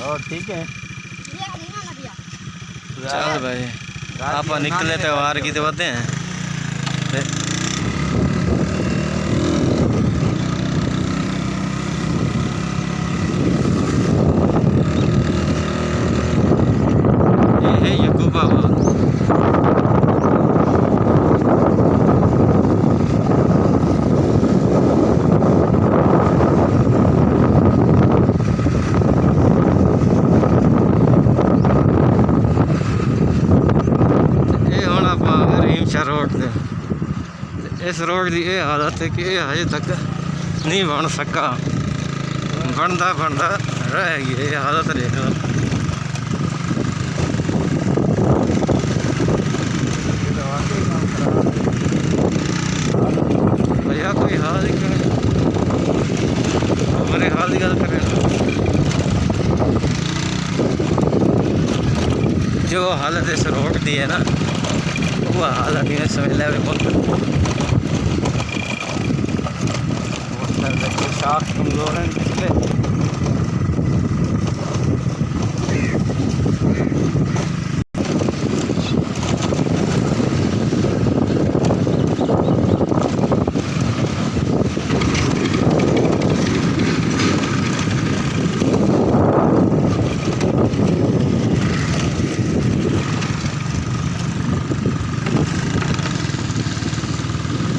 और ठीक है चल भाई आप निकले त्यौहार की तो बातें हैं। ये है यकूबाबाद। रोड दे इस रोड की यह हालत है कि यह अजे तक नहीं बन सका, बनता बनता रह गई ये हालत देख लो। भैया कोई हाल ही क्यों हमारे हाल की गल करें। जो हालत इस रोड की है ना वो हालत ही समझ ले साफ कमजोर है पिछले।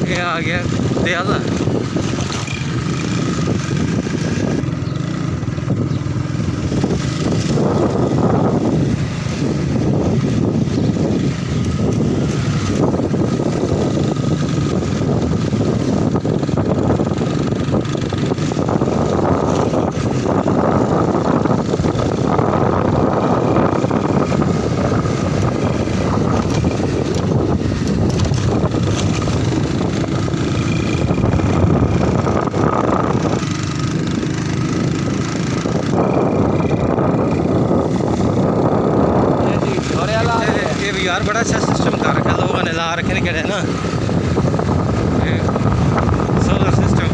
ये आ गया दयाला। यार बड़ा अच्छा सिस्टम कर रखा लोगों ने, ला रखे ना सोलर सिस्टम।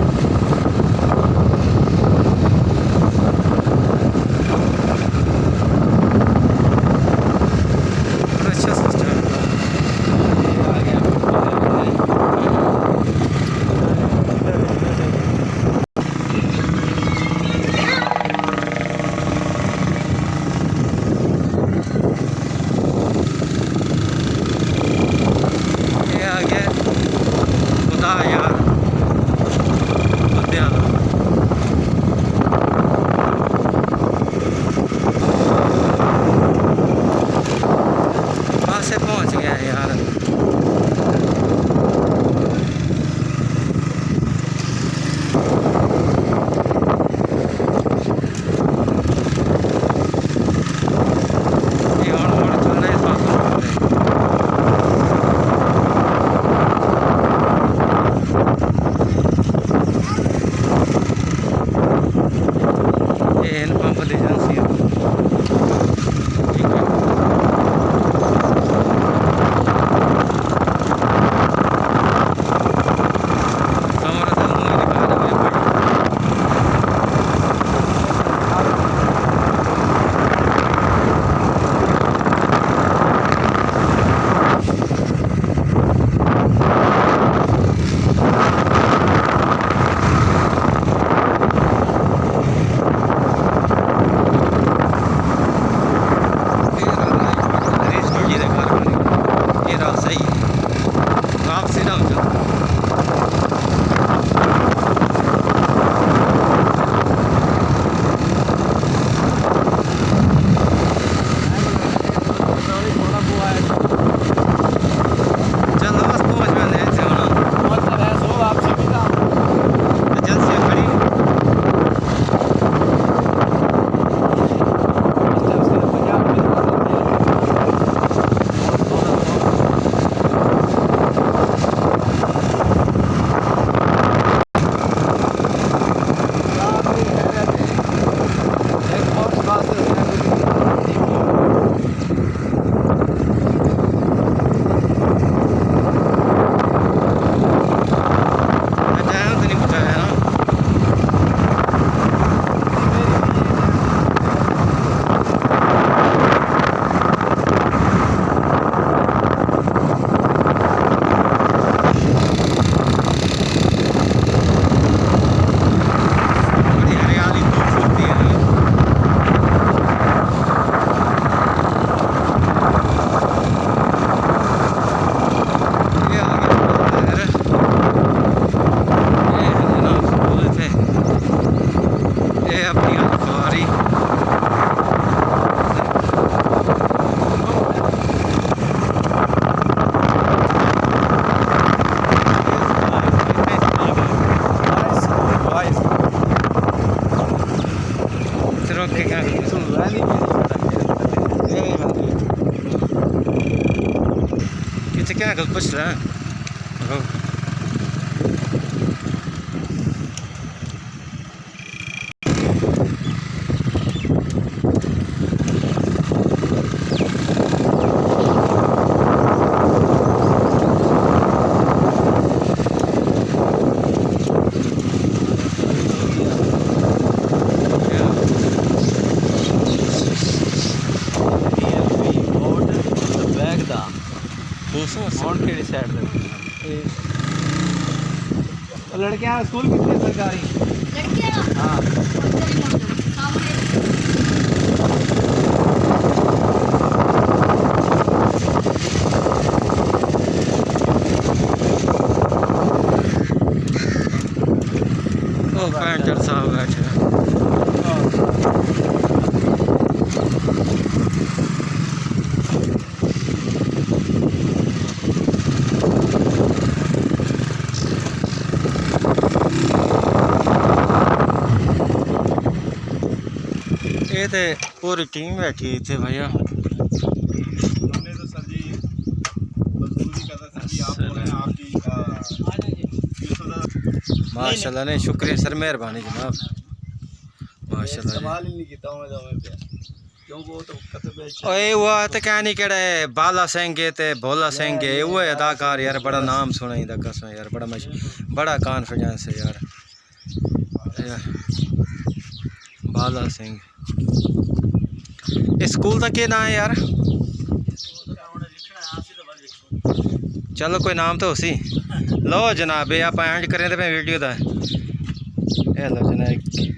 बड़ा अच्छा सिस्टम है। यार वहाँ से पहुँच गया है यार। कितने क्या गल पूछ रहा है लड़कियां स्कूल कितने सरकारी हाँ पैंटर साहब बैठे ये तो पूरी टीम बैठी थी भैया माशाल्लाह ने शुक्रिया सर मेहरबानी जनाब माशाल्लाह ओए वो तो क्या नहीं केड़ा बाला सिंह ते भोला सिंह वो अदाकार यार बड़ा नाम सुना ही कसम यार बड़ा बड़ा कॉन्फिडेंस है यार बाला सिंह इस स्कूल का क्या नाम है यार चलो कोई नाम तो उसी लो जनाब आप एंड करें तो वीडियो का लो जनाब